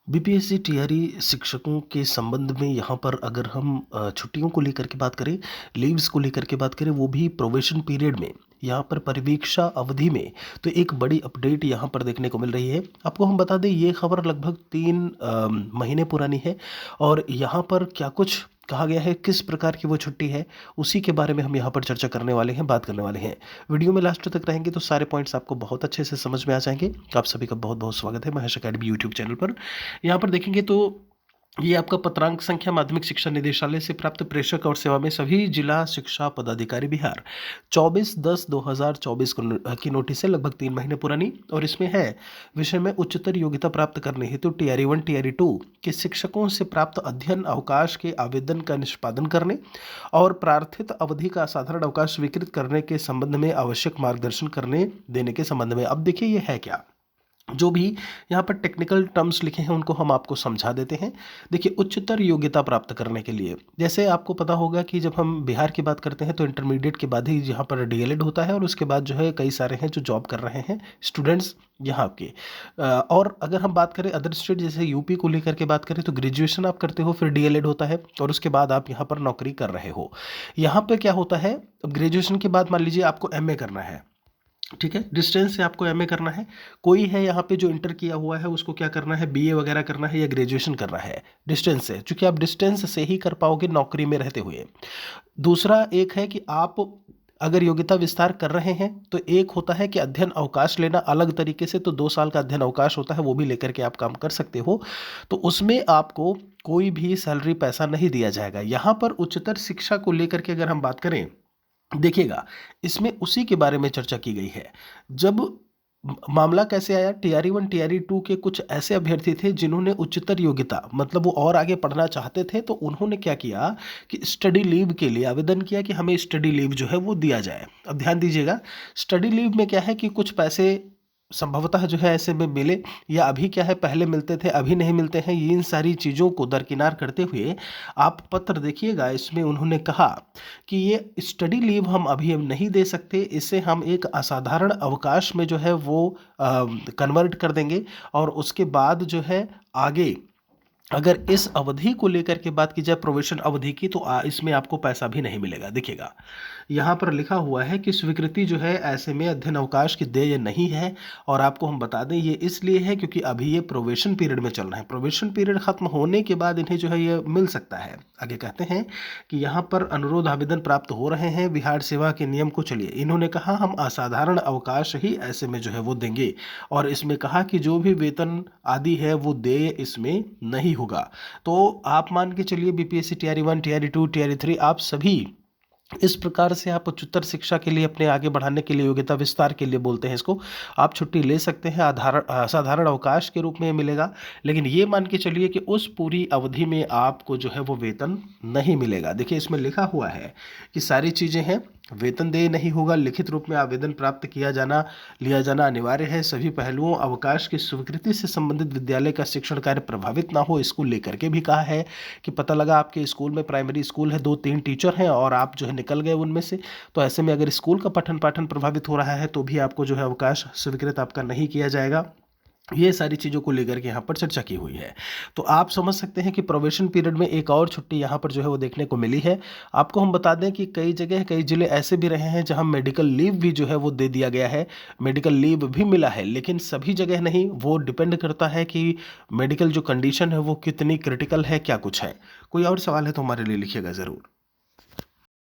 BPSC TRE शिक्षकों के संबंध में यहाँ पर अगर हम छुट्टियों को लेकर के बात करें, लीव्स को लेकर के बात करें, वो भी प्रोबेशन पीरियड में, यहाँ पर परिवीक्षा अवधि में, तो एक बड़ी अपडेट यहाँ पर देखने को मिल रही है। आपको हम बता दें, ये खबर लगभग 3 महीने पुरानी है और यहाँ पर क्या कुछ कहा गया है, किस प्रकार की वो छुट्टी है, उसी के बारे में हम यहाँ पर चर्चा करने वाले हैं, बात करने वाले हैं। वीडियो में लास्ट तक रहेंगे तो सारे पॉइंट्स आपको बहुत अच्छे से समझ में आ जाएंगे। आप सभी का बहुत बहुत स्वागत है महेश अकेडमी यूट्यूब चैनल पर। यहाँ पर देखेंगे तो ये आपका पत्रांक संख्या माध्यमिक शिक्षा निदेशालय से प्राप्त प्रेषक और सेवा में सभी जिला शिक्षा पदाधिकारी बिहार 24/10/2024 की नोटिस है, लगभग 3 महीने पुरानी, और इसमें है विषय में उच्चतर योग्यता प्राप्त करने हेतु टीआरई 1 टीआरई 2 के शिक्षकों से प्राप्त अध्ययन अवकाश के आवेदन का निष्पादन करने और प्रार्थित अवधि का असाधारण अवकाश स्वीकृत करने के संबंध में आवश्यक मार्गदर्शन करने देने के संबंध में। अब देखिए ये है क्या, जो भी यहाँ पर टेक्निकल टर्म्स लिखे हैं उनको हम आपको समझा देते हैं। देखिए, उच्चतर योग्यता प्राप्त करने के लिए, जैसे आपको पता होगा कि जब हम बिहार की बात करते हैं तो इंटरमीडिएट के बाद ही यहाँ पर डीएलएड होता है और उसके बाद जो है कई सारे हैं जो जॉब कर रहे हैं स्टूडेंट्स यहाँ के। और अगर हम बात करें अदर स्टेट जैसे यूपी को लेकर के बात करें तो ग्रेजुएशन आप करते हो, फिर डीएलएड होता है और उसके बाद आप यहाँ पर नौकरी कर रहे हो। यहाँ पर क्या होता है, अब ग्रेजुएशन के बाद मान लीजिए आपको एमए करना है, ठीक है, डिस्टेंस से आपको एमए करना है। कोई है यहाँ पे जो इंटर किया हुआ है, उसको क्या करना है, बीए वगैरह करना है या ग्रेजुएशन करना है डिस्टेंस से, क्योंकि आप डिस्टेंस से ही कर पाओगे नौकरी में रहते हुए। दूसरा एक है कि आप अगर योग्यता विस्तार कर रहे हैं तो एक होता है कि अध्ययन अवकाश लेना अलग तरीके से, तो 2 साल का अध्ययन अवकाश होता है, वो भी लेकर के आप काम कर सकते हो। तो उसमें आपको कोई भी सैलरी पैसा नहीं दिया जाएगा। यहाँ पर उच्चतर शिक्षा को लेकर के अगर हम बात करें, देखिएगा, इसमें उसी के बारे में चर्चा की गई है। जब मामला कैसे आया, टीआरई 1 टीआरई 2 के कुछ ऐसे अभ्यर्थी थे जिन्होंने उच्चतर योग्यता मतलब वो और आगे पढ़ना चाहते थे, तो उन्होंने क्या किया कि स्टडी लीव के लिए आवेदन किया कि हमें स्टडी लीव जो है वो दिया जाए। अब ध्यान दीजिएगा, स्टडी लीव में क्या है कि कुछ पैसे संभवतः जो है ऐसे में मिले, या अभी क्या है पहले मिलते थे अभी नहीं मिलते हैं, ये इन सारी चीज़ों को दरकिनार करते हुए आप पत्र देखिएगा, इसमें उन्होंने कहा कि ये स्टडी लीव हम अभी अब नहीं दे सकते, इसे हम एक असाधारण अवकाश में जो है वो कन्वर्ट कर देंगे और उसके बाद जो है आगे अगर इस अवधि को लेकर के बात की जाए प्रोबेशन अवधि की, तो इसमें आपको पैसा भी नहीं मिलेगा। देखिएगा, यहाँ पर लिखा हुआ है कि स्वीकृति जो है ऐसे में अध्ययन अवकाश की देय नहीं है, और आपको हम बता दें ये इसलिए है क्योंकि अभी ये प्रोबेशन पीरियड में चल रहा है। प्रोबेशन पीरियड खत्म होने के बाद इन्हें जो है ये मिल सकता है। आगे कहते हैं कि यहाँ पर अनुरोध आवेदन प्राप्त हो रहे हैं बिहार सेवा के नियम को चलिए, इन्होंने कहा हम असाधारण अवकाश ही ऐसे में जो है वो देंगे, और इसमें कहा कि जो भी वेतन आदि है वो देय इसमें नहीं होगा। तो आप मान के चलिए बीपीएससी टीआरई 1 टीआरई 2 टीआरई 3 आप सभी इस प्रकार से आप उच्चतर शिक्षा के लिए अपने आगे बढ़ाने के लिए योग्यता विस्तार के लिए बोलते हैं इसको, आप छुट्टी ले सकते हैं, असाधारण अवकाश के रूप में मिलेगा। लेकिन ये मान के चलिए कि उस पूरी अवधि में आपको जो है वो वेतन नहीं मिलेगा। देखिए, इसमें लिखा हुआ है कि सारी चीज़ें हैं, वेतन देय नहीं होगा, लिखित रूप में आवेदन प्राप्त लिया जाना अनिवार्य है, सभी पहलुओं अवकाश की स्वीकृति से संबंधित विद्यालय का शिक्षण कार्य प्रभावित ना हो, इसको लेकर के भी कहा है कि पता लगा आपके स्कूल में प्राइमरी स्कूल है, 2-3 टीचर हैं और आप जो है निकल गए उनमें से, तो ऐसे में अगर स्कूल का पठन पाठन प्रभावित हो रहा है तो भी आपको जो है अवकाश स्वीकृत आपका नहीं किया जाएगा। ये सारी चीज़ों को लेकर के यहाँ पर चर्चा की हुई है। तो आप समझ सकते हैं कि प्रोबेशन पीरियड में एक और छुट्टी यहाँ पर जो है वो देखने को मिली है। आपको हम बता दें कि कई जगह कई ज़िले ऐसे भी रहे हैं जहाँ मेडिकल लीव भी जो है वो दे दिया गया है, मेडिकल लीव भी मिला है, लेकिन सभी जगह नहीं। वो डिपेंड करता है कि मेडिकल जो कंडीशन है वो कितनी क्रिटिकल है, क्या कुछ है। कोई और सवाल है तो हमारे लिए लिखिएगा ज़रूर।